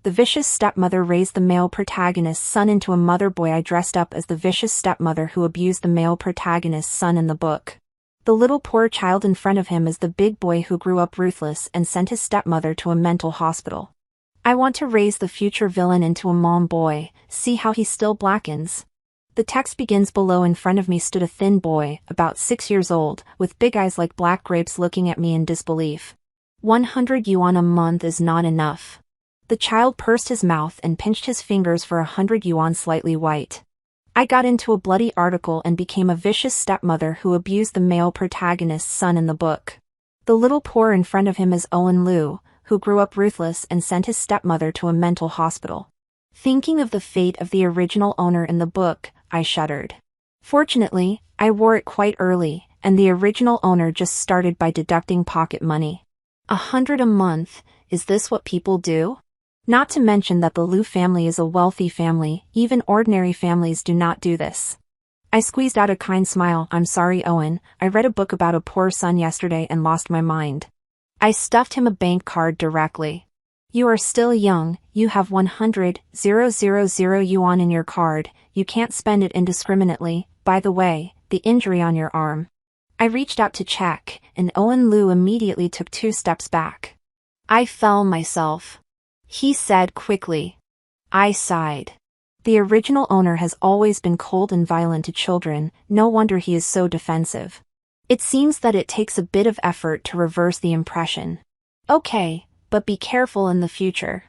The vicious stepmother raised the male protagonist's son into a mother boy. I dressed up as the vicious stepmother who abused the male protagonist's son in the book. The little poor child in front of him is the big boy who grew up ruthless and sent his stepmother to a mental hospital. I want to raise the future villain into a mom boy, see how he still blackens. The text begins below. In front of me stood a thin boy, about 6 years old, with big eyes like black grapes looking at me in disbelief. 100 yuan a month is not enough. The child pursed his mouth and pinched his fingers for 100 yuan slightly white. I got into a bloody article and became a vicious stepmother who abused the male protagonist's son in the book. The little poor in front of him is Owen Liu, who grew up ruthless and sent his stepmother to a mental hospital. Thinking of the fate of the original owner in the book, I shuddered. Fortunately, I wore it quite early, and the original owner just started by deducting pocket money. 100 a month, is this what people do? Not to mention that the Liu family is a wealthy family, even ordinary families do not do this. I squeezed out a kind smile. I'm sorry, Owen, I read a book about a poor son yesterday and lost my mind. I stuffed him a bank card directly. You are still young, you have 100,000 yuan in your card, you can't spend it indiscriminately. By the way, the injury on your arm. I reached out to check, and Owen Liu immediately took 2 steps back. I fell myself, he said quickly. I sighed. The original owner has always been cold and violent to children, no wonder he is so defensive. It seems that it takes a bit of effort to reverse the impression. Okay, but be careful in the future.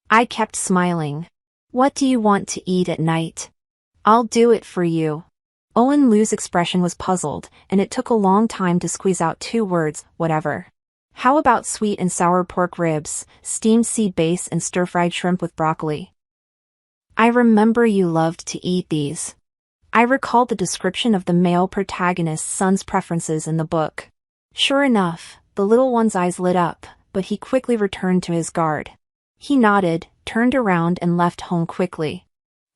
I kept smiling. What do you want to eat at night? I'll do it for you. Owen Liu's expression was puzzled, and it took a long time to squeeze out 2 words, whatever. How about sweet and sour pork ribs, steamed sea bass and stir-fried shrimp with broccoli? I remember you loved to eat these. I recalled the description of the male protagonist's son's preferences in the book. Sure enough, the little one's eyes lit up, but he quickly returned to his guard. He nodded, turned around and left home quickly.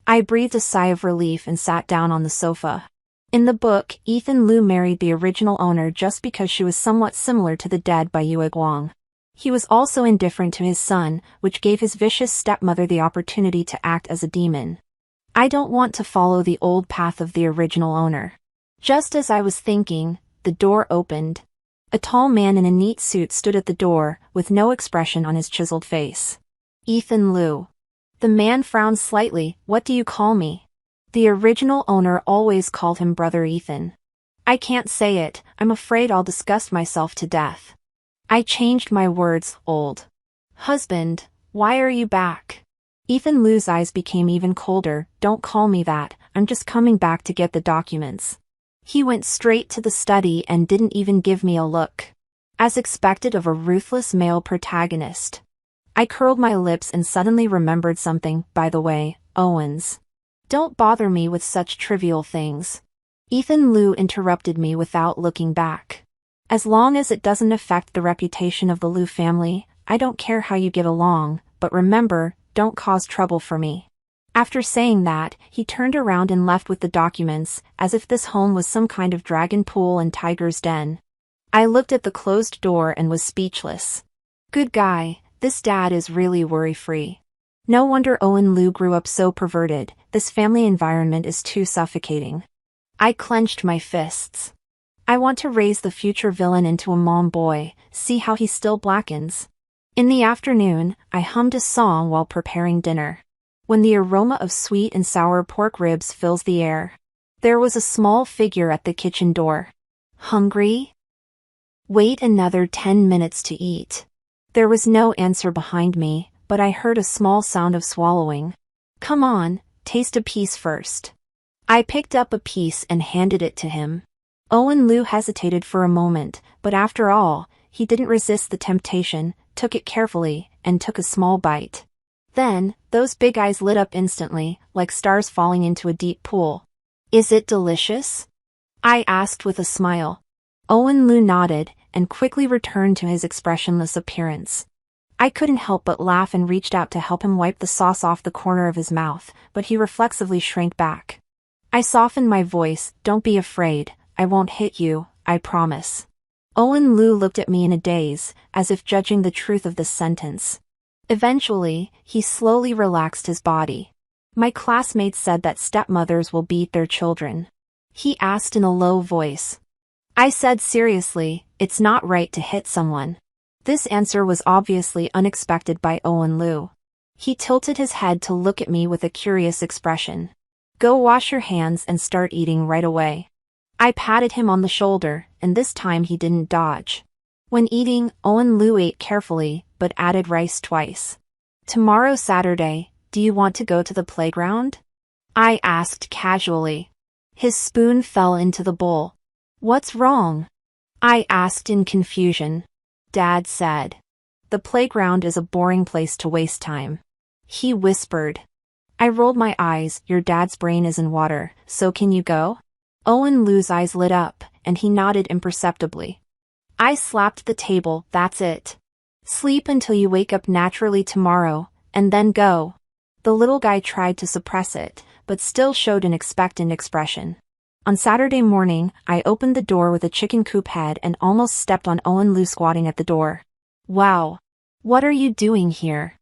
I breathed a sigh of relief and sat down on the sofa. In the book, Ethan Liu married the original owner just because she was somewhat similar to the dead by Yue Guang. He was also indifferent to his son, which gave his vicious stepmother the opportunity to act as a demon. I don't want to follow the old path of the original owner. Just as I was thinking, the door opened. A tall man in a neat suit stood at the door, with no expression on his chiseled face. Ethan Liu. The man frowned slightly. What do you call me? The original owner always called him Brother Ethan. I can't say it, I'm afraid I'll disgust myself to death. I changed my words. Old husband, why are you back? Ethan Liu's eyes became even colder. Don't call me that, I'm just coming back to get the documents. He went straight to the study and didn't even give me a look. As expected of a ruthless male protagonist. I curled my lips and suddenly remembered something. By the way, Owens. Don't bother me with such trivial things. Ethan Liu interrupted me without looking back. As long as it doesn't affect the reputation of the Liu family, I don't care how you get along, but remember, don't cause trouble for me. After saying that, he turned around and left with the documents, as if this home was some kind of dragon pool and tiger's den. I looked at the closed door and was speechless. Good guy, this dad is really worry-free. No wonder Owen Liu grew up so perverted, this family environment is too suffocating. I clenched my fists. I want to raise the future villain into a mom boy, see how he still blackens. In the afternoon, I hummed a song while preparing dinner. When the aroma of sweet and sour pork ribs fills the air. There was a small figure at the kitchen door. Hungry? Wait another 10 minutes to eat. There was no answer behind me, but I heard a small sound of swallowing. Come on, taste a piece first. I picked up a piece and handed it to him. Owen Liu hesitated for a moment, but after all, he didn't resist the temptation, took it carefully, and took a small bite. Then, those big eyes lit up instantly, like stars falling into a deep pool. Is it delicious? I asked with a smile. Owen Liu nodded, and quickly returned to his expressionless appearance. I couldn't help but laugh and reached out to help him wipe the sauce off the corner of his mouth, but he reflexively shrank back. I softened my voice. Don't be afraid, I won't hit you, I promise. Owen Liu looked at me in a daze, as if judging the truth of this sentence. Eventually, he slowly relaxed his body. My classmates said that stepmothers will beat their children. He asked in a low voice. I said seriously, it's not right to hit someone. This answer was obviously unexpected by Owen Liu. He tilted his head to look at me with a curious expression. Go wash your hands and start eating right away. I patted him on the shoulder, and this time he didn't dodge. When eating, Owen Liu ate carefully, but added rice twice. Tomorrow Saturday, do you want to go to the playground? I asked casually. His spoon fell into the bowl. What's wrong? I asked in confusion. Dad said. The playground is a boring place to waste time. He whispered. I rolled my eyes. Your dad's brain is in water, so can you go? Owen Liu's eyes lit up, and he nodded imperceptibly. I slapped the table. That's it. Sleep until you wake up naturally tomorrow, and then go. The little guy tried to suppress it, but still showed an expectant expression. On Saturday morning, I opened the door with a chicken coop head and almost stepped on Owen Liu squatting at the door. Wow. What are you doing here?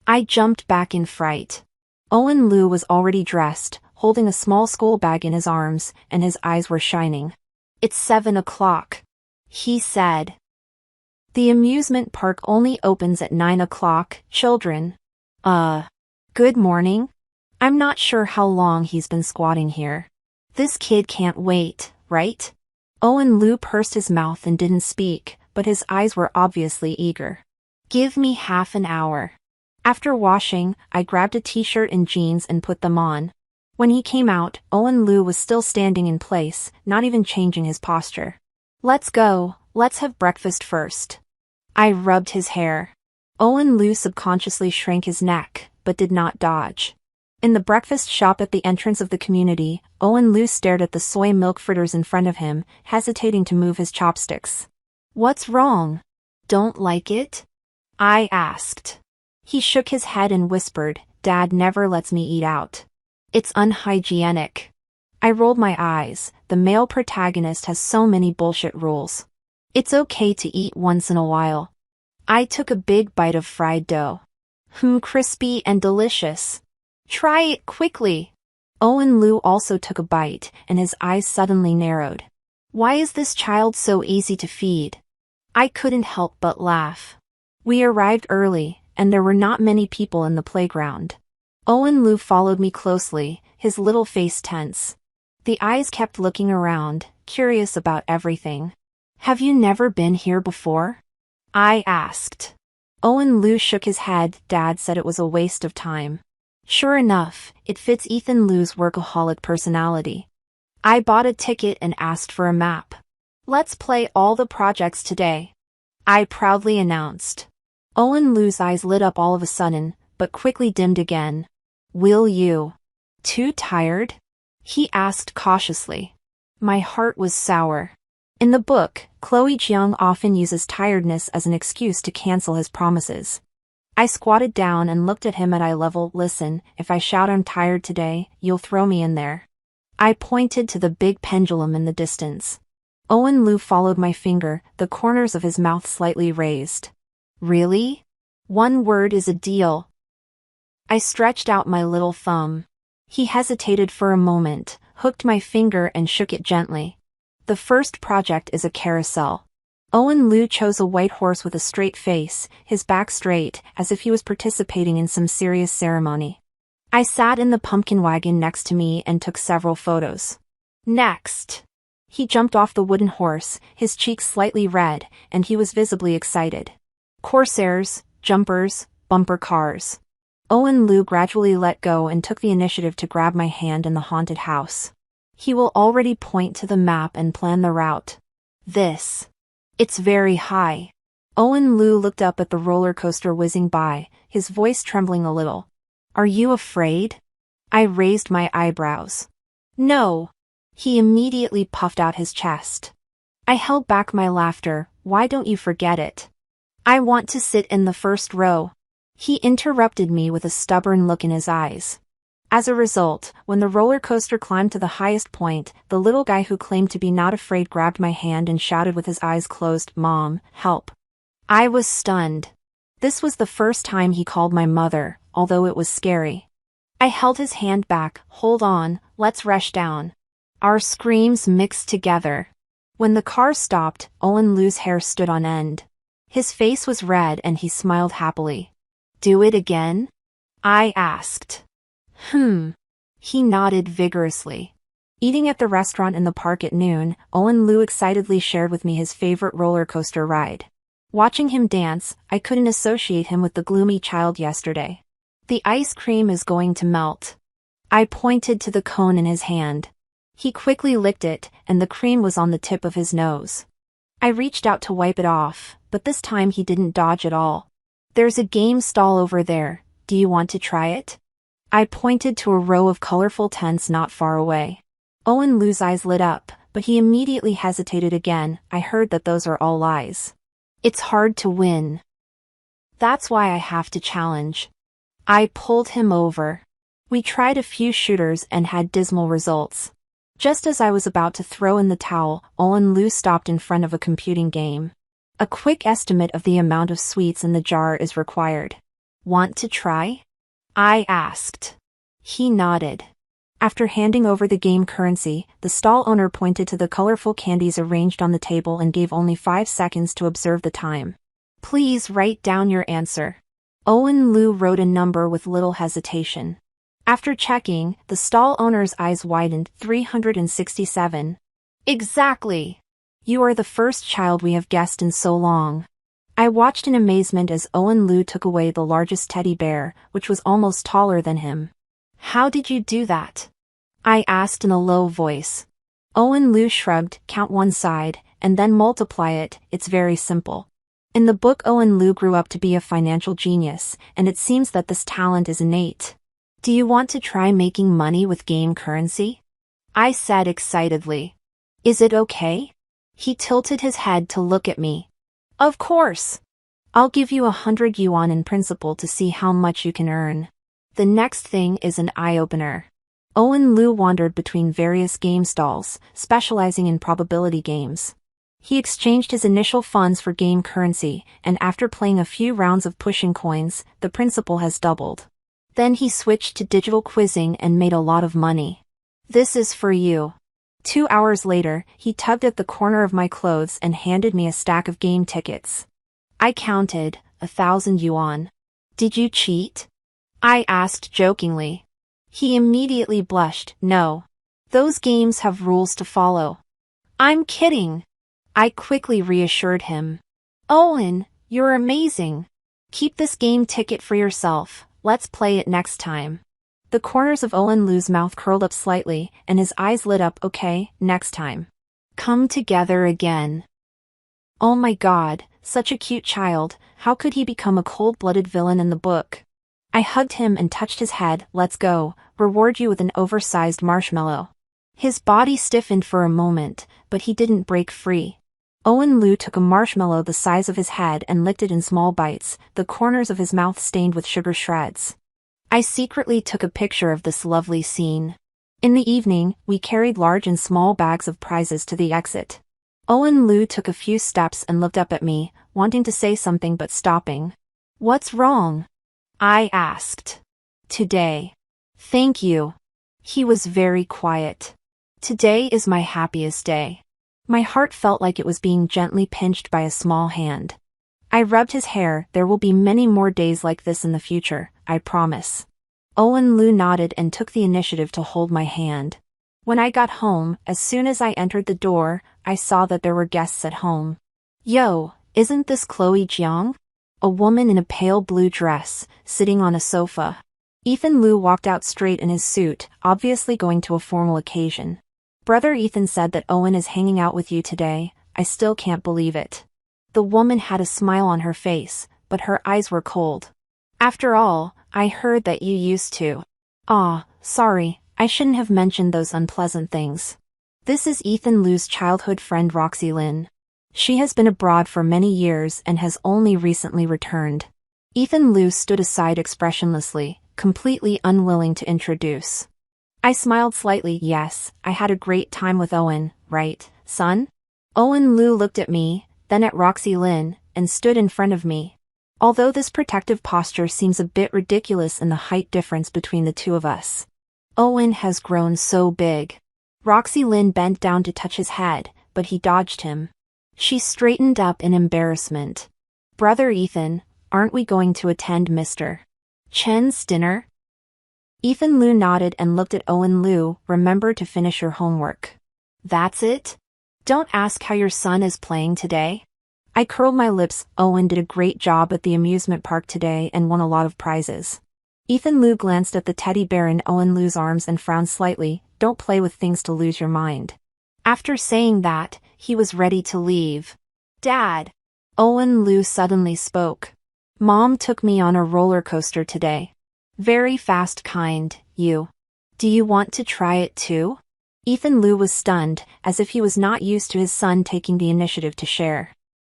I jumped back in fright. Owen Liu was already dressed, holding a small school bag in his arms, and his eyes were shining. It's 7 o'clock. He said. The amusement park only opens at 9 o'clock, children. Good morning? I'm not sure how long he's been squatting here. This kid can't wait, right? Owen Liu pursed his mouth and didn't speak, but his eyes were obviously eager. Give me half an hour. After washing, I grabbed a t-shirt and jeans and put them on. When he came out, Owen Liu was still standing in place, not even changing his posture. Let's go, let's have breakfast first. I rubbed his hair. Owen Liu subconsciously shrank his neck, but did not dodge. In the breakfast shop at the entrance of the community, Owen Liu stared at the soy milk fritters in front of him, hesitating to move his chopsticks. What's wrong? Don't like it? I asked. He shook his head and whispered, Dad never lets me eat out. It's unhygienic. I rolled my eyes. The male protagonist has so many bullshit rules. It's okay to eat once in a while. I took a big bite of fried dough. Crispy and delicious. Try it quickly. Owen Liu also took a bite, and his eyes suddenly narrowed. Why is this child so easy to feed? I couldn't help but laugh. We arrived early, and there were not many people in the playground. Owen Liu followed me closely, his little face tense. The eyes kept looking around, curious about everything. Have you never been here before? I asked. Owen Liu shook his head. Dad said it was a waste of time. Sure enough, it fits Ethan Liu's workaholic personality. I bought a ticket and asked for a map. Let's play all the projects today. I proudly announced. Owen Liu's eyes lit up all of a sudden, but quickly dimmed again. Will you? Too tired? He asked cautiously. My heart was sour. In the book, Chloe Jiang often uses tiredness as an excuse to cancel his promises. I squatted down and looked at him at eye level. Listen, if I shout I'm tired today, you'll throw me in there. I pointed to the big pendulum in the distance. Owen Liu followed my finger, the corners of his mouth slightly raised. Really? One word is a deal. I stretched out my little thumb. He hesitated for a moment, hooked my finger and shook it gently. The first project is a carousel. Owen Liu chose a white horse with a straight face, his back straight, as if he was participating in some serious ceremony. I sat in the pumpkin wagon next to me and took several photos. Next. He jumped off the wooden horse, his cheeks slightly red, and he was visibly excited. Corsairs, jumpers, bumper cars. Owen Liu gradually let go and took the initiative to grab my hand in the haunted house. He will already point to the map and plan the route. This. It's very high. Owen Liu looked up at the roller coaster whizzing by, his voice trembling a little. Are you afraid? I raised my eyebrows. No. He immediately puffed out his chest. I held back my laughter. Why don't you forget it? I want to sit in the first row. He interrupted me with a stubborn look in his eyes. As a result, when the roller coaster climbed to the highest point, the little guy who claimed to be not afraid grabbed my hand and shouted with his eyes closed, Mom, help. I was stunned. This was the first time he called my mother, although it was scary. I held his hand back. Hold on, let's rush down. Our screams mixed together. When the car stopped, Owen Lu's hair stood on end. His face was red and he smiled happily. Do it again? I asked. He nodded vigorously. Eating at the restaurant in the park at noon, Owen Lu excitedly shared with me his favorite roller coaster ride. Watching him dance, I couldn't associate him with the gloomy child yesterday. The ice cream is going to melt. I pointed to the cone in his hand. He quickly licked it, and the cream was on the tip of his nose. I reached out to wipe it off, but this time he didn't dodge at all. There's a game stall over there. Do you want to try it? I pointed to a row of colorful tents not far away. Owen Lu's eyes lit up, but he immediately hesitated again. I heard that those are all lies. It's hard to win. That's why I have to challenge. I pulled him over. We tried a few shooters and had dismal results. Just as I was about to throw in the towel, Owen Lu stopped in front of a computing game. A quick estimate of the amount of sweets in the jar is required. Want to try? I asked. He nodded. After handing over the game currency, the stall owner pointed to the colorful candies arranged on the table and gave only 5 seconds to observe the time. Please write down your answer. Owen Lu wrote a number with little hesitation. After checking, the stall owner's eyes widened. 367. Exactly. You are the first child we have guessed in so long. I watched in amazement as Owen Lu took away the largest teddy bear, which was almost taller than him. How did you do that? I asked in a low voice. Owen Lu shrugged. Count one side, and then multiply it. It's very simple. In the book, Owen Lu grew up to be a financial genius, and it seems that this talent is innate. Do you want to try making money with game currency? I said excitedly. Is it okay? He tilted his head to look at me. Of course. I'll give you 100 yuan in principal to see how much you can earn. The next thing is an eye-opener. Owen Lu wandered between various game stalls, specializing in probability games. He exchanged his initial funds for game currency, and after playing a few rounds of pushing coins, the principal has doubled. Then he switched to digital quizzing and made a lot of money. This is for you. 2 hours later, he tugged at the corner of my clothes and handed me a stack of game tickets. I counted, 1,000 yuan. Did you cheat? I asked jokingly. He immediately blushed. No. Those games have rules to follow. I'm kidding. I quickly reassured him. Owen, you're amazing. Keep this game ticket for yourself. Let's play it next time. The corners of Owen Lu's mouth curled up slightly, and his eyes lit up. Okay, next time. Come together again. Oh my God, such a cute child. How could he become a cold-blooded villain in the book? I hugged him and touched his head. Let's go, reward you with an oversized marshmallow. His body stiffened for a moment, but he didn't break free. Owen Lu took a marshmallow the size of his head and licked it in small bites, the corners of his mouth stained with sugar shreds. I secretly took a picture of this lovely scene. In the evening, we carried large and small bags of prizes to the exit. Owen Lu took a few steps and looked up at me, wanting to say something but stopping. What's wrong? I asked. Today. Thank you. He was very quiet. Today is my happiest day. My heart felt like it was being gently pinched by a small hand. I rubbed his hair. There will be many more days like this in the future, I promise. Owen Lu nodded and took the initiative to hold my hand. When I got home, as soon as I entered the door, I saw that there were guests at home. Yo, isn't this Chloe Jiang? A woman in a pale blue dress, sitting on a sofa. Ethan Lu walked out straight in his suit, obviously going to a formal occasion. Brother Ethan said that Owen is hanging out with you today. I still can't believe it. The woman had a smile on her face, but her eyes were cold. After all, I heard that you used to. Sorry, I shouldn't have mentioned those unpleasant things. This is Ethan Lu's childhood friend Roxy Lin. She has been abroad for many years and has only recently returned. Ethan Lu stood aside expressionlessly, completely unwilling to introduce. I smiled slightly. Yes, I had a great time with Owen, right, son? Owen Lu looked at me, then at Roxy Lin, and stood in front of me. Although this protective posture seems a bit ridiculous in the height difference between the two of us. Owen has grown so big. Roxy Lynn bent down to touch his head, but he dodged him. She straightened up in embarrassment. Brother Ethan, aren't we going to attend Mr. Chen's dinner? Ethan Lu nodded and looked at Owen. Lu, remember to finish your homework. That's it? Don't ask how your son is playing today. I curled my lips. Owen did a great job at the amusement park today and won a lot of prizes. Ethan Lu glanced at the teddy bear in Owen Lu's arms and frowned slightly. Don't play with things to lose your mind. After saying that, he was ready to leave. Dad. Owen Lu suddenly spoke. Mom took me on a roller coaster today. Very fast kind, you. Do you want to try it too? Ethan Lu was stunned, as if he was not used to his son taking the initiative to share.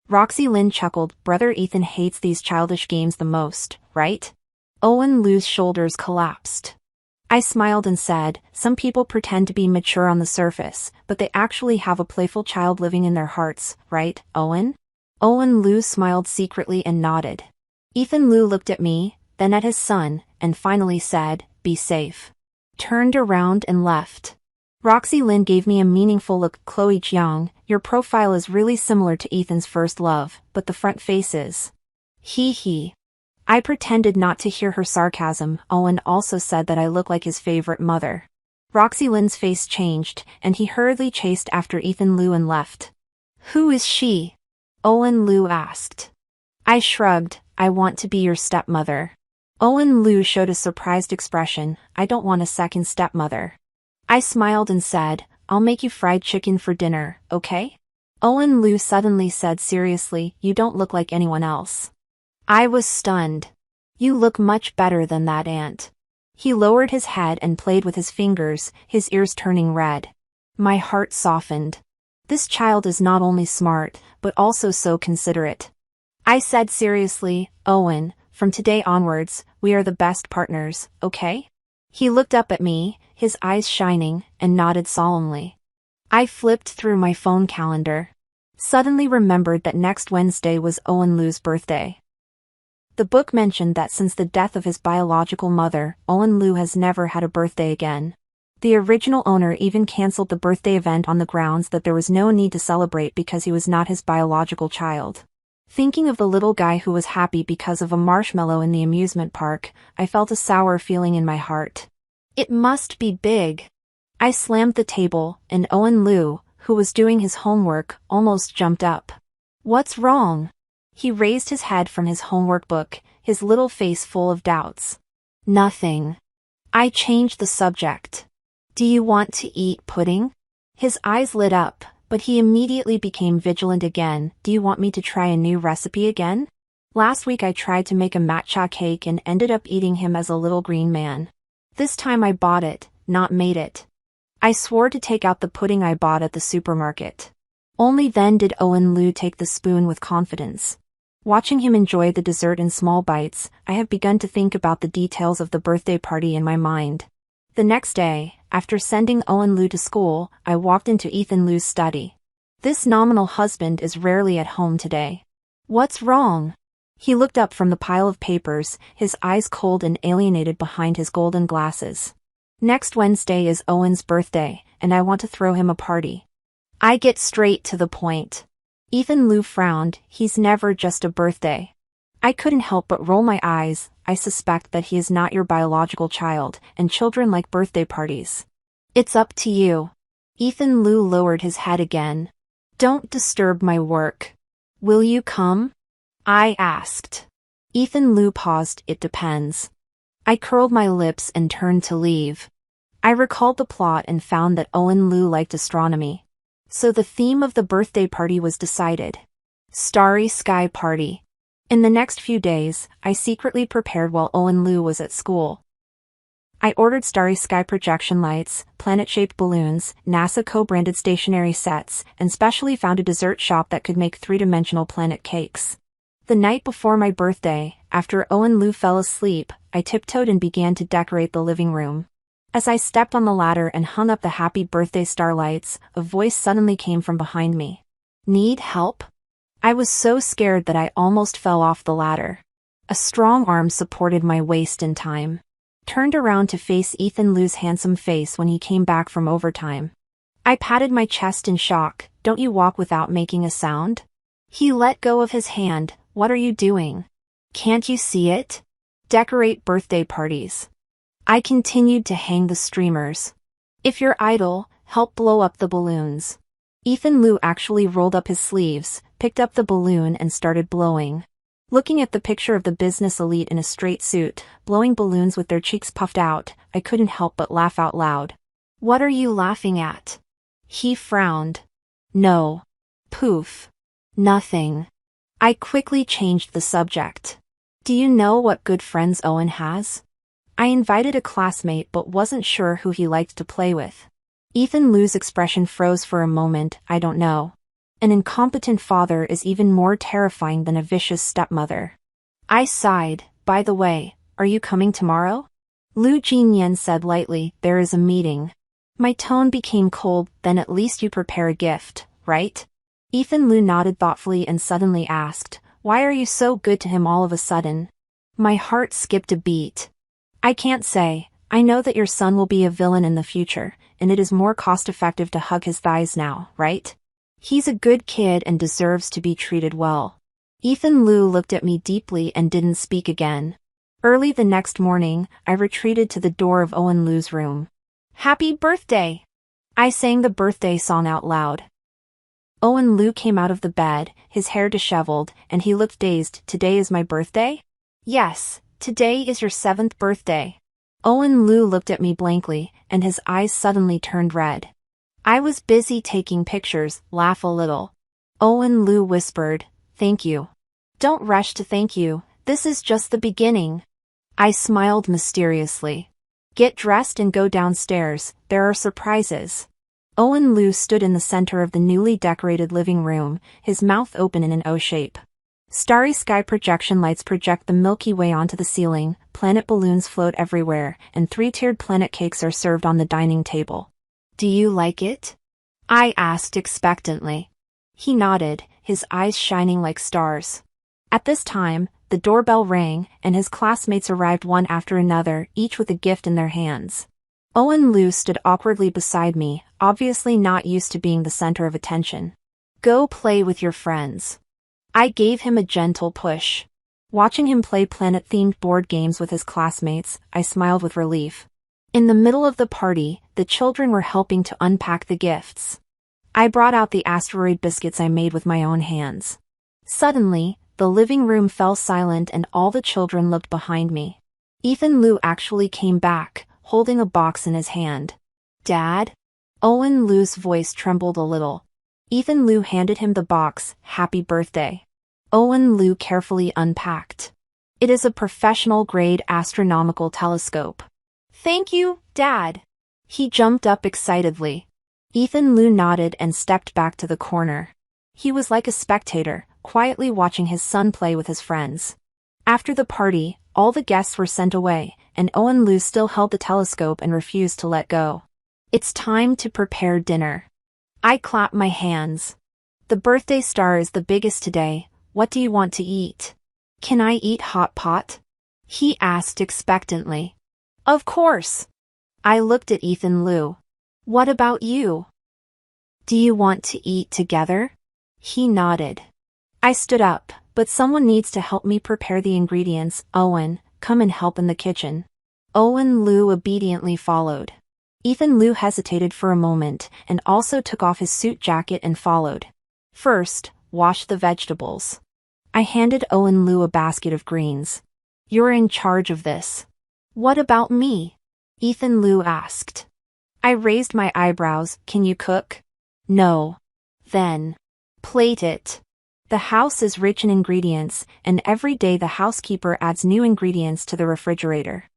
Roxy Lynn chuckled. Brother Ethan hates these childish games the most, right? Owen Lu's shoulders collapsed. I smiled and said, some people pretend to be mature on the surface, but they actually have a playful child living in their hearts, right, Owen? Owen Lu smiled secretly and nodded. Ethan Lu looked at me, then at his son, and finally said, be safe. Turned around and left. Roxy Lynn gave me a meaningful look. Chloe Jiang, your profile is really similar to Ethan's first love, but the front face is. Hee hee. I pretended not to hear her sarcasm. Owen also said that I look like his favorite mother. Roxy Lynn's face changed, and he hurriedly chased after Ethan Lu and left. Who is she? Owen Lu asked. I shrugged. I want to be your stepmother. Owen Lu showed a surprised expression. I don't want a second stepmother. I smiled and said, I'll make you fried chicken for dinner, okay? Owen Lu suddenly said seriously, you don't look like anyone else. I was stunned. You look much better than that, aunt. He lowered his head and played with his fingers, his ears turning red. My heart softened. This child is not only smart, but also so considerate. I said seriously, Owen, from today onwards, we are the best partners, okay? He looked up at me, his eyes shining, and nodded solemnly. I flipped through my phone calendar. Suddenly remembered that next Wednesday was Owen Lu's birthday. The book mentioned that since the death of his biological mother, Owen Lu has never had a birthday again. The original owner even cancelled the birthday event on the grounds that there was no need to celebrate because he was not his biological child. Thinking of the little guy who was happy because of a marshmallow in the amusement park, I felt a sour feeling in my heart. It must be big. I slammed the table, and Owen Lu, who was doing his homework, almost jumped up. What's wrong? He raised his head from his homework book, his little face full of doubts. Nothing. I changed the subject. Do you want to eat pudding? His eyes lit up, but he immediately became vigilant again. Do you want me to try a new recipe again? Last week I tried to make a matcha cake and ended up eating him as a little green man. This time I bought it, not made it. I swore to take out the pudding I bought at the supermarket. Only then did Owen Lu take the spoon with confidence. Watching him enjoy the dessert in small bites, I have begun to think about the details of the birthday party in my mind. The next day, after sending Owen Lu to school, I walked into Ethan Lu's study. This nominal husband is rarely at home today. What's wrong? He looked up from the pile of papers, his eyes cold and alienated behind his golden glasses. Next Wednesday is Owen's birthday, and I want to throw him a party. I get straight to the point. Ethan Lu frowned. He's never just a birthday. I couldn't help but roll my eyes. I suspect that he is not your biological child, and children like birthday parties. It's up to you. Ethan Lu lowered his head again. Don't disturb my work. Will you come? I asked. Ethan Lu paused. It depends. I curled my lips and turned to leave. I recalled the plot and found that Owen Lu liked astronomy. So the theme of the birthday party was decided. Starry Sky Party. In the next few days, I secretly prepared while Owen Lu was at school. I ordered starry sky projection lights, planet-shaped balloons, NASA co-branded stationery sets, and specially found a dessert shop that could make three-dimensional planet cakes. The night before my birthday, after Owen Lu fell asleep, I tiptoed and began to decorate the living room. As I stepped on the ladder and hung up the happy birthday starlights, a voice suddenly came from behind me. Need help? I was so scared that I almost fell off the ladder. A strong arm supported my waist in time. Turned around to face Ethan Lu's handsome face when he came back from overtime. I patted my chest in shock. Don't you walk without making a sound? He let go of his hand. What are you doing? Can't you see it? Decorate birthday parties. I continued to hang the streamers. If you're idle, help blow up the balloons. Ethan Lu actually rolled up his sleeves, picked up the balloon and started blowing. Looking at the picture of the business elite in a straight suit, blowing balloons with their cheeks puffed out, I couldn't help but laugh out loud. What are you laughing at? He frowned. No. Poof. Nothing. I quickly changed the subject. Do you know what good friends Owen has? I invited a classmate but wasn't sure who he liked to play with. Ethan Lu's expression froze for a moment. I don't know. An incompetent father is even more terrifying than a vicious stepmother. I sighed. By the way, are you coming tomorrow? Lu Jinyan said lightly, there is a meeting. My tone became cold. Then at least you prepare a gift, right? Ethan Lu nodded thoughtfully and suddenly asked, why are you so good to him all of a sudden? My heart skipped a beat. I can't say. I know that your son will be a villain in the future, and it is more cost-effective to hug his thighs now, right? He's a good kid and deserves to be treated well. Ethan Lu looked at me deeply and didn't speak again. Early the next morning, I retreated to the door of Owen Lu's room. Happy birthday! I sang the birthday song out loud. Owen Lu came out of the bed, his hair disheveled, and he looked dazed. Today is my birthday? Yes, today is your 7th birthday. Owen Lu looked at me blankly, and his eyes suddenly turned red. I was busy taking pictures. Laugh a little. Owen Lu whispered, thank you. Don't rush to thank you, this is just the beginning. I smiled mysteriously. Get dressed and go downstairs, there are surprises. Owen Lu stood in the center of the newly decorated living room, his mouth open in an O shape. Starry sky projection lights project the Milky Way onto the ceiling, planet balloons float everywhere, and 3-tiered planet cakes are served on the dining table. Do you like it? I asked expectantly. He nodded, his eyes shining like stars. At this time, the doorbell rang, and his classmates arrived one after another, each with a gift in their hands. Owen Lu stood awkwardly beside me, obviously not used to being the center of attention. Go play with your friends. I gave him a gentle push. Watching him play planet-themed board games with his classmates, I smiled with relief. In the middle of the party, the children were helping to unpack the gifts. I brought out the asteroid biscuits I made with my own hands. Suddenly, the living room fell silent and all the children looked behind me. Ethan Lu actually came back, holding a box in his hand. Dad? Owen Lu's voice trembled a little. Ethan Lu handed him the box. Happy birthday. Owen Lu carefully unpacked. It is a professional-grade astronomical telescope. Thank you, Dad. He jumped up excitedly. Ethan Lu nodded and stepped back to the corner. He was like a spectator, quietly watching his son play with his friends. After the party, all the guests were sent away, and Owen Lu still held the telescope and refused to let go. It's time to prepare dinner. I clapped my hands. The birthday star is the biggest today. What do you want to eat? Can I eat hot pot? He asked expectantly. Of course. I looked at Ethan Lu. What about you? Do you want to eat together? He nodded. I stood up, but someone needs to help me prepare the ingredients. Owen, come and help in the kitchen. Owen Lu obediently followed. Ethan Lu hesitated for a moment and also took off his suit jacket and followed. First, wash the vegetables. I handed Owen Lu a basket of greens. You're in charge of this. What about me? Ethan Lu asked. I raised my eyebrows. Can you cook? No. Then, plate it. The house is rich in ingredients, and every day the housekeeper adds new ingredients to the refrigerator.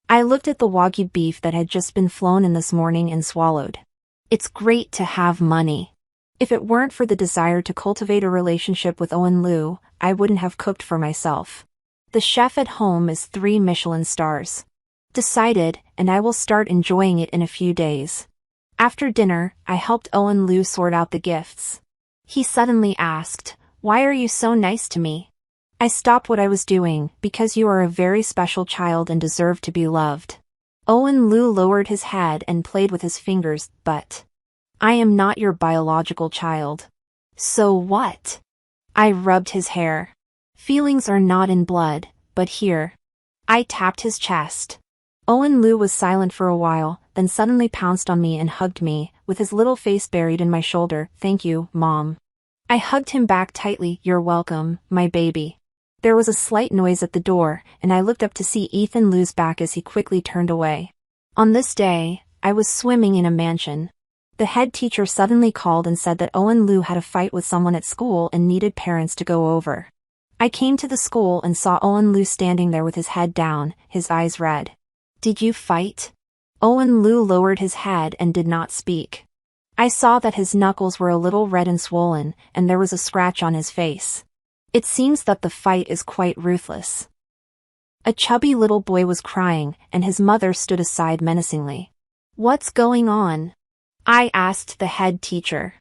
I looked at the Wagyu beef that had just been flown in this morning and swallowed. It's great to have money. If it weren't for the desire to cultivate a relationship with Owen Lu, I wouldn't have cooked for myself. The chef at home is 3 Michelin stars. Decided, and I will start enjoying it in a few days. After dinner, I helped Owen Lu sort out the gifts. He suddenly asked, why are you so nice to me? I stopped what I was doing, because you are a very special child and deserve to be loved. Owen Liu lowered his head and played with his fingers, but I am not your biological child. So what? I rubbed his hair. Feelings are not in blood, but here. I tapped his chest. Owen Liu was silent for a while, then suddenly pounced on me and hugged me, with his little face buried in my shoulder. Thank you, Mom. I hugged him back tightly. You're welcome, my baby. There was a slight noise at the door, and I looked up to see Ethan Liu's back as he quickly turned away. On this day, I was swimming in a mansion. The head teacher suddenly called and said that Owen Liu had a fight with someone at school and needed parents to go over. I came to the school and saw Owen Liu standing there with his head down, his eyes red. Did you fight? Owen Liu lowered his head and did not speak. I saw that his knuckles were a little red and swollen, and there was a scratch on his face. It seems that the fight is quite ruthless. A chubby little boy was crying, and his mother stood aside menacingly. What's going on? I asked the head teacher.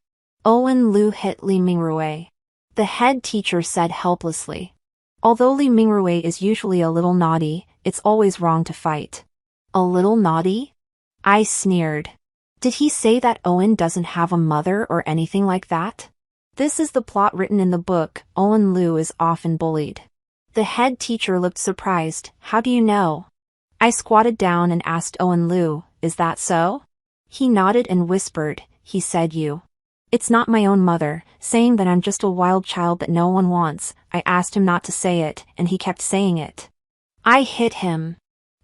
Owen Liu hit Li Mingrui. The head teacher said helplessly. Although Li Mingrui is usually a little naughty, it's always wrong to fight. A little naughty? I sneered. Did he say that Owen doesn't have a mother or anything like that? This is the plot written in the book. Owen Liu is often bullied. The head teacher looked surprised. How do you know? I squatted down and asked Owen Liu, is that so? He nodded and whispered, he said you. It's not my own mother, saying that I'm just a wild child that no one wants. I asked him not to say it, and he kept saying it. I hit him.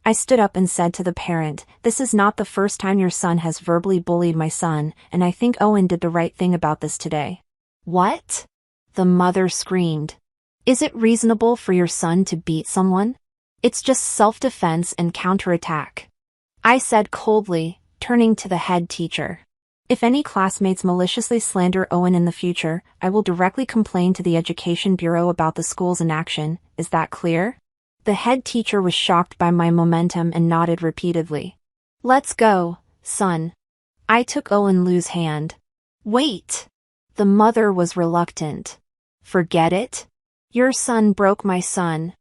I stood up and said to the parent, this is not the first time your son has verbally bullied my son, and I think Owen did the right thing about this today. What? The mother screamed. Is it reasonable for your son to beat someone? It's just self-defense and counterattack. I said coldly, turning to the head teacher. If any classmates maliciously slander Owen in the future, I will directly complain to the Education Bureau about the school's inaction. Is that clear? The head teacher was shocked by my momentum and nodded repeatedly. Let's go, son. I took Owen Liu's hand. Wait. The mother was reluctant. Forget it? Your son broke my son.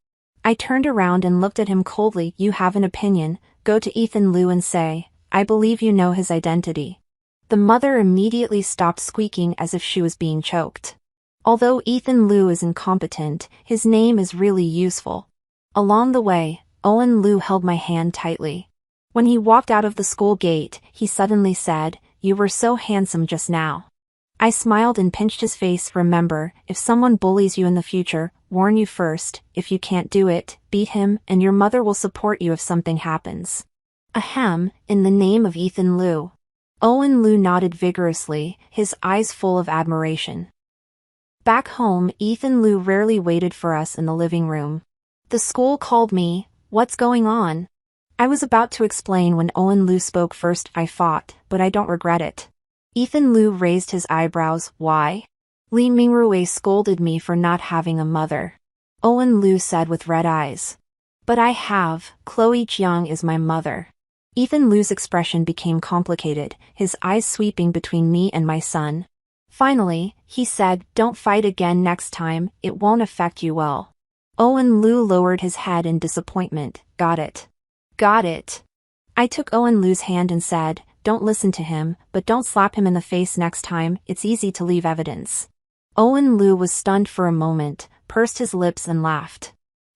I turned around and looked at him coldly. You have an opinion, go to Ethan Liu and say, I believe you know his identity. The mother immediately stopped squeaking as if she was being choked. Although Ethan Liu is incompetent, his name is really useful. Along the way, Owen Liu held my hand tightly. When he walked out of the school gate, he suddenly said, you were so handsome just now. I smiled and pinched his face. Remember, if someone bullies you in the future, warn you first. If you can't do it, beat him, and your mother will support you if something happens. Ahem, in the name of Ethan Liu. Owen Liu nodded vigorously, his eyes full of admiration. Back home, Ethan Liu rarely waited for us in the living room. The school called me. What's going on? I was about to explain when Owen Liu spoke first. I fought, but I don't regret it. Ethan Liu raised his eyebrows. Why? Li Mingrui scolded me for not having a mother. Owen Liu said with red eyes. But I have. Chloe Jiang is my mother. Ethan Liu's expression became complicated, his eyes sweeping between me and my son. Finally, he said, don't fight again next time, it won't affect you well. Owen Liu lowered his head in disappointment. Got it. Got it. I took Owen Liu's hand and said, don't listen to him, but don't slap him in the face next time. It's easy to leave evidence. Owen Liu was stunned for a moment, pursed his lips and laughed.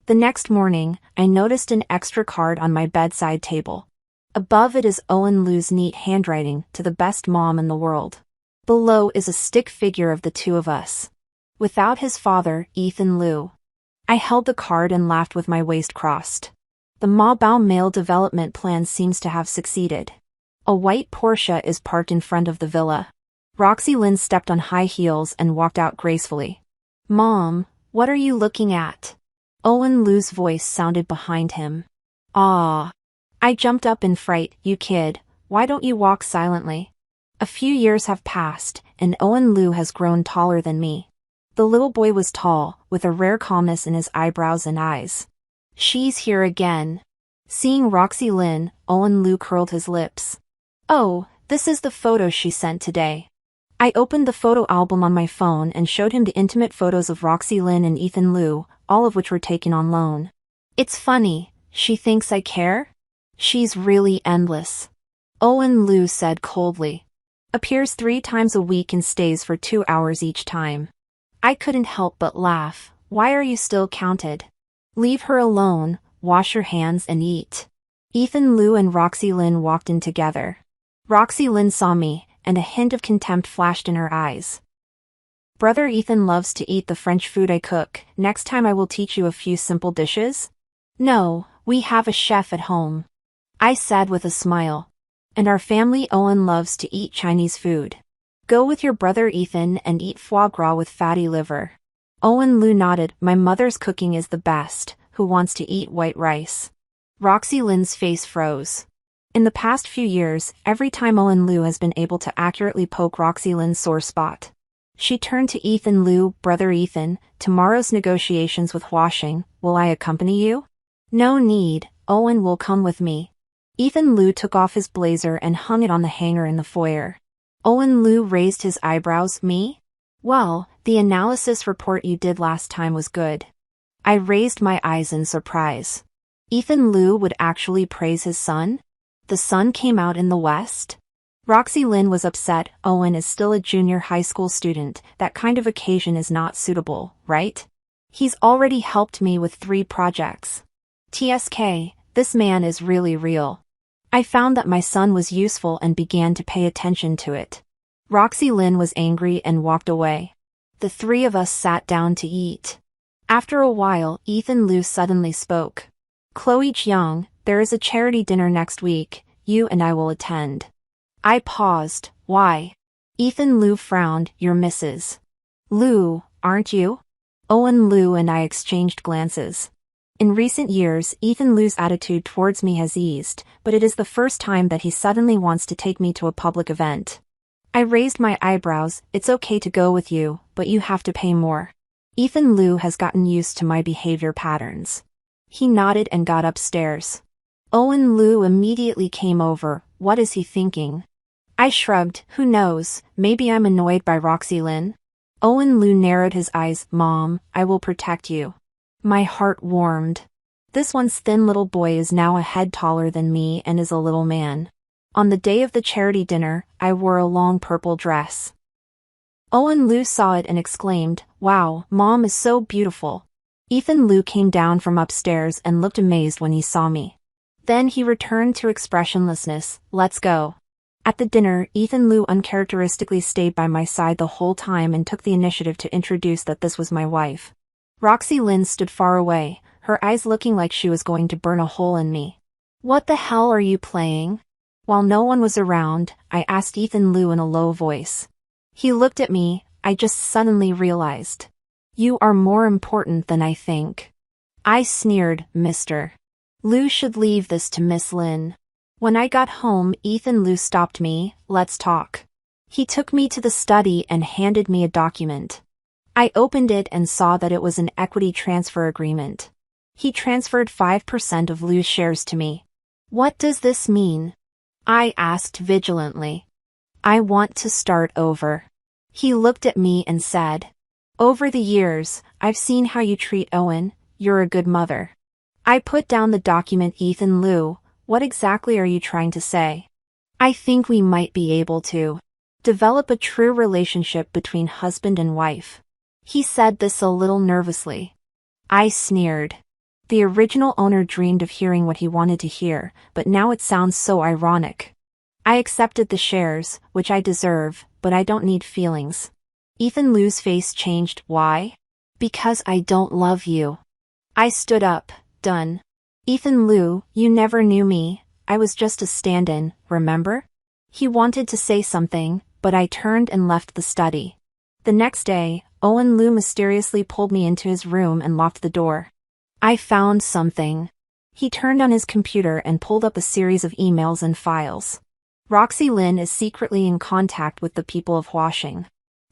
The next morning, I noticed an extra card on my bedside table. Above it is Owen Liu's neat handwriting, to the best mom in the world. Below is a stick figure of the two of us. Without his father, Ethan Liu. I held the card and laughed with my waist crossed. The Ma Bao male development plan seems to have succeeded. A white Porsche is parked in front of the villa. Roxy Lin stepped on high heels and walked out gracefully. Mom, what are you looking at? Owen Liu's voice sounded behind him. Ah. I jumped up in fright. You kid, why don't you walk silently? A few years have passed, and Owen Liu has grown taller than me. The little boy was tall, with a rare calmness in his eyebrows and eyes. She's here again. Seeing Roxy Lin, Owen Liu curled his lips. Oh, this is the photo she sent today. I opened the photo album on my phone and showed him the intimate photos of Roxy Lin and Ethan Liu, all of which were taken on loan. It's funny, she thinks I care? She's really endless. Owen Liu said coldly. Appears 3 times a week and stays for 2 hours each time. I couldn't help but laugh. Why are you still counted? Leave her alone, wash your hands and eat. Ethan Liu and Roxy Lin walked in together. Roxy Lin saw me, and a hint of contempt flashed in her eyes. Brother Ethan loves to eat the French food I cook. Next time I will teach you a few simple dishes. No, we have a chef at home, I said with a smile. And our family Owen loves to eat Chinese food. Go with your brother Ethan and eat foie gras with fatty liver. Owen Liu nodded. My mother's cooking is the best. Who wants to eat white rice? Roxy Lin's face froze. In the past few years, every time Owen Liu has been able to accurately poke Roxy Lin's sore spot. She turned to Ethan Liu. Brother Ethan, tomorrow's negotiations with Huaxing, will I accompany you? No need, Owen will come with me. Ethan Liu took off his blazer and hung it on the hanger in the foyer. Owen Liu raised his eyebrows. Me? Well, the analysis report you did last time was good. I raised my eyes in surprise. Ethan Liu would actually praise his son? The sun came out in the west? Roxy Lin was upset. Owen is still a junior high school student. That kind of occasion is not suitable, right? He's already helped me with 3 projects. TSK, this man is really real. I found that my son was useful and began to pay attention to it. Roxy Lin was angry and walked away. The 3 of us sat down to eat. After a while, Ethan Liu suddenly spoke. Chloe Jiang, there is a charity dinner next week. You and I will attend. I paused. Why? Ethan Liu frowned. You're Mrs. Liu, aren't you? Owen Liu and I exchanged glances. In recent years, Ethan Liu's attitude towards me has eased, but it is the first time that he suddenly wants to take me to a public event. I raised my eyebrows. It's okay to go with you, but you have to pay more. Ethan Liu has gotten used to my behavior patterns. He nodded and got upstairs. Owen Liu immediately came over. What is he thinking? I shrugged. Who knows, maybe I'm annoyed by Roxy Lin. Owen Liu narrowed his eyes. Mom, I will protect you. My heart warmed. This once thin little boy is now a head taller than me and is a little man. On the day of the charity dinner, I wore a long purple dress. Owen Liu saw it and exclaimed, Wow, Mom is so beautiful. Ethan Liu came down from upstairs and looked amazed when he saw me. Then he returned to expressionlessness. Let's go. At the dinner, Ethan Liu uncharacteristically stayed by my side the whole time and took the initiative to introduce that this was my wife. Roxy Lin stood far away, her eyes looking like she was going to burn a hole in me. What the hell are you playing? While no one was around, I asked Ethan Liu in a low voice. He looked at me. I just suddenly realized. You are more important than I think. I sneered. Mr. Liu should leave this to Miss Lin. When I got home, Ethan Liu stopped me. Let's talk. He took me to the study and handed me a document. I opened it and saw that it was an equity transfer agreement. He transferred 5% of Liu's shares to me. What does this mean? I asked vigilantly. I want to start over. He looked at me and said, Over the years, I've seen how you treat Owen. You're a good mother. I put down the document. Ethan Liu, what exactly are you trying to say? I think we might be able to develop a true relationship between husband and wife. He said this a little nervously. I sneered. The original owner dreamed of hearing what he wanted to hear, but now it sounds so ironic. I accepted the shares, which I deserve, but I don't need feelings. Ethan Liu's face changed. Why? Because I don't love you. I stood up. Done. Ethan Liu, you never knew me. I was just a stand-in, remember? He wanted to say something, but I turned and left the study. The next day, Owen Liu mysteriously pulled me into his room and locked the door. I found something. He turned on his computer and pulled up a series of emails and files. Roxy Lin is secretly in contact with the people of Huaxing.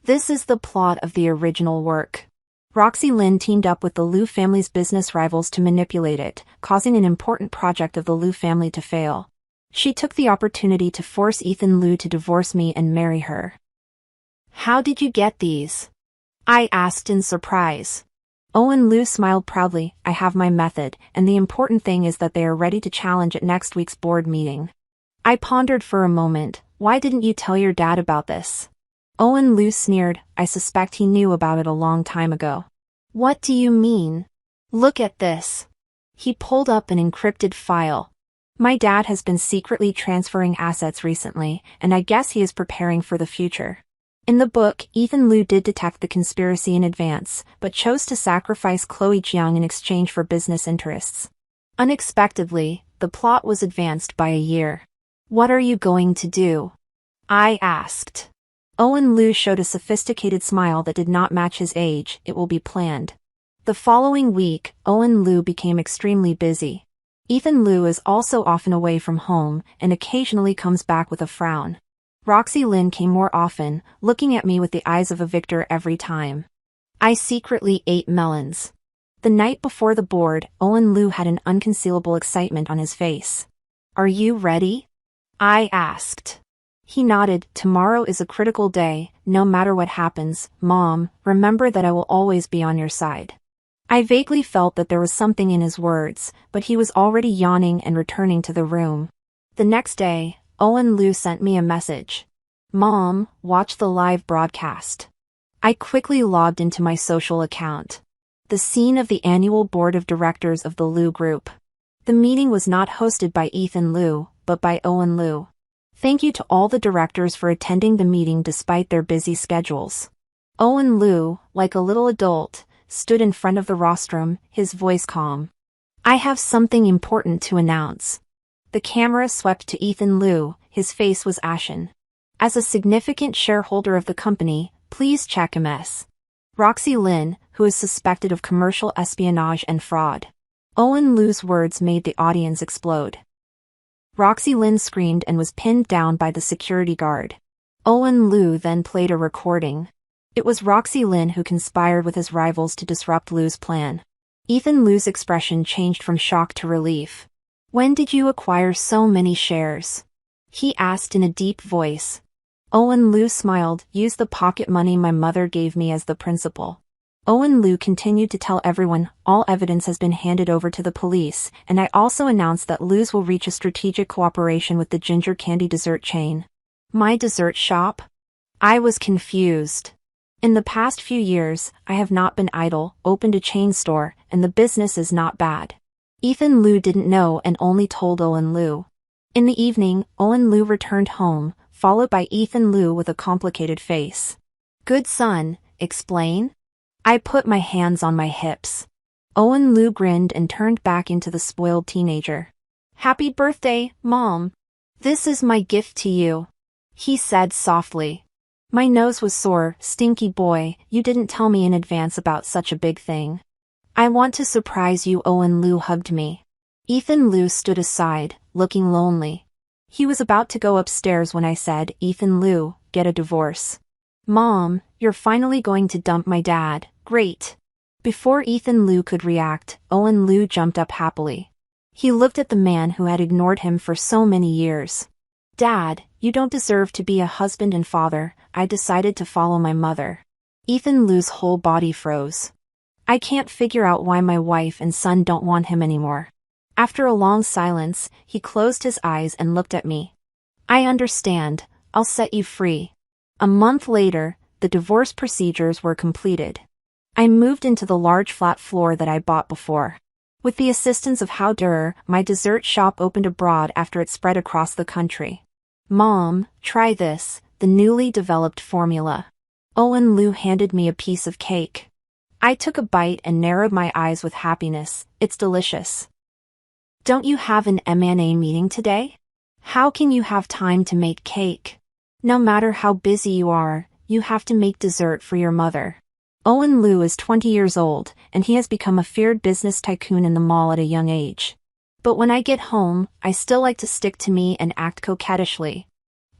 This is the plot of the original work. Roxy Lin teamed up with the Liu family's business rivals to manipulate it, causing an important project of the Liu family to fail. She took the opportunity to force Ethan Liu to divorce me and marry her. How did you get these? I asked in surprise. Owen Liu smiled proudly. I have my method, and the important thing is that they are ready to challenge at next week's board meeting. I pondered for a moment. Why didn't you tell your dad about this? Owen Liu sneered. I suspect he knew about it a long time ago. What do you mean? Look at this. He pulled up an encrypted file. My dad has been secretly transferring assets recently, and I guess he is preparing for the future. In the book, Ethan Liu did detect the conspiracy in advance, but chose to sacrifice Chloe Jiang in exchange for business interests. Unexpectedly, the plot was advanced by a year. What are you going to do? I asked. Owen Liu showed a sophisticated smile that did not match his age. It will be planned. The following week, Owen Liu became extremely busy. Ethan Liu is also often away from home, and occasionally comes back with a frown. Roxy Lin came more often, looking at me with the eyes of a victor every time. I secretly ate melons. The night before the board, Owen Liu had an unconcealable excitement on his face. Are you ready? I asked. He nodded. Tomorrow is a critical day. No matter what happens, Mom, remember that I will always be on your side. I vaguely felt that there was something in his words, but he was already yawning and returning to the room. The next day, Owen Liu sent me a message. Mom, watch the live broadcast. I quickly logged into my social account. The scene of the annual board of directors of the Liu Group. The meeting was not hosted by Ethan Liu, but by Owen Liu. Thank you to all the directors for attending the meeting despite their busy schedules. Owen Liu, like a little adult, stood in front of the rostrum, his voice calm. I have something important to announce. The camera swept to Ethan Liu, his face was ashen. As a significant shareholder of the company, please check MS. Roxy Lin, who is suspected of commercial espionage and fraud. Owen Liu's words made the audience explode. Roxy Lin screamed and was pinned down by the security guard. Owen Liu then played a recording. It was Roxy Lin who conspired with his rivals to disrupt Liu's plan. Ethan Liu's expression changed from shock to relief. When did you acquire so many shares? He asked in a deep voice. Owen Liu smiled. Use the pocket money my mother gave me as the principal. Owen Liu continued to tell everyone, all evidence has been handed over to the police, and I also announced that Liu's will reach a strategic cooperation with the ginger candy dessert chain. My dessert shop? I was confused. In the past few years, I have not been idle, opened a chain store, and the business is not bad. Ethan Liu didn't know and only told Owen Liu. In the evening, Owen Liu returned home, followed by Ethan Liu with a complicated face. Good son, explain? I put my hands on my hips. Owen Liu grinned and turned back into the spoiled teenager. Happy birthday, Mom. This is my gift to you. He said softly. My nose was sore. Stinky boy, you didn't tell me in advance about such a big thing. I want to surprise you. Owen Liu hugged me. Ethan Liu stood aside, looking lonely. He was about to go upstairs when I said, Ethan Liu, get a divorce. Mom, you're finally going to dump my dad. Great. Before Ethan Liu could react, Owen Liu jumped up happily. He looked at the man who had ignored him for so many years. Dad, you don't deserve to be a husband and father. I decided to follow my mother. Ethan Liu's whole body froze. I can't figure out why my wife and son don't want him anymore. After a long silence, he closed his eyes and looked at me. I understand. I'll set you free. A month later, the divorce procedures were completed. I moved into the large flat floor that I bought before. With the assistance of Hao Der, my dessert shop opened abroad after it spread across the country. Mom, try this, the newly developed formula. Owen Liu handed me a piece of cake. I took a bite and narrowed my eyes with happiness. It's delicious. Don't you have an M&A meeting today? How can you have time to make cake? No matter how busy you are, you have to make dessert for your mother. Owen Liu is 20 years old, and he has become a feared business tycoon in the mall at a young age. But when I get home, I still like to stick to me and act coquettishly.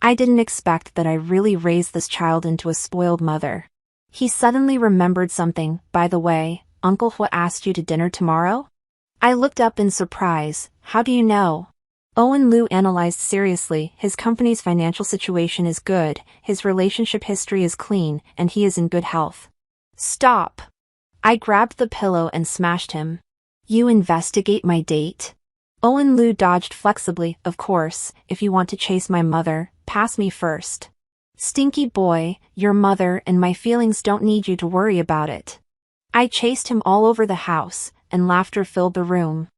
I didn't expect that I really raised this child into a spoiled mother. He suddenly remembered something. By the way, Uncle Hua asked you to dinner tomorrow? I looked up in surprise. How do you know? Owen Liu analyzed seriously. His company's financial situation is good, his relationship history is clean, and he is in good health. Stop. I grabbed the pillow and smashed him. You investigate my date? Owen Liu dodged flexibly. Of course, if you want to chase my mother, pass me first. Stinky boy, your mother and my feelings don't need you to worry about it. I chased him all over the house, and laughter filled the room.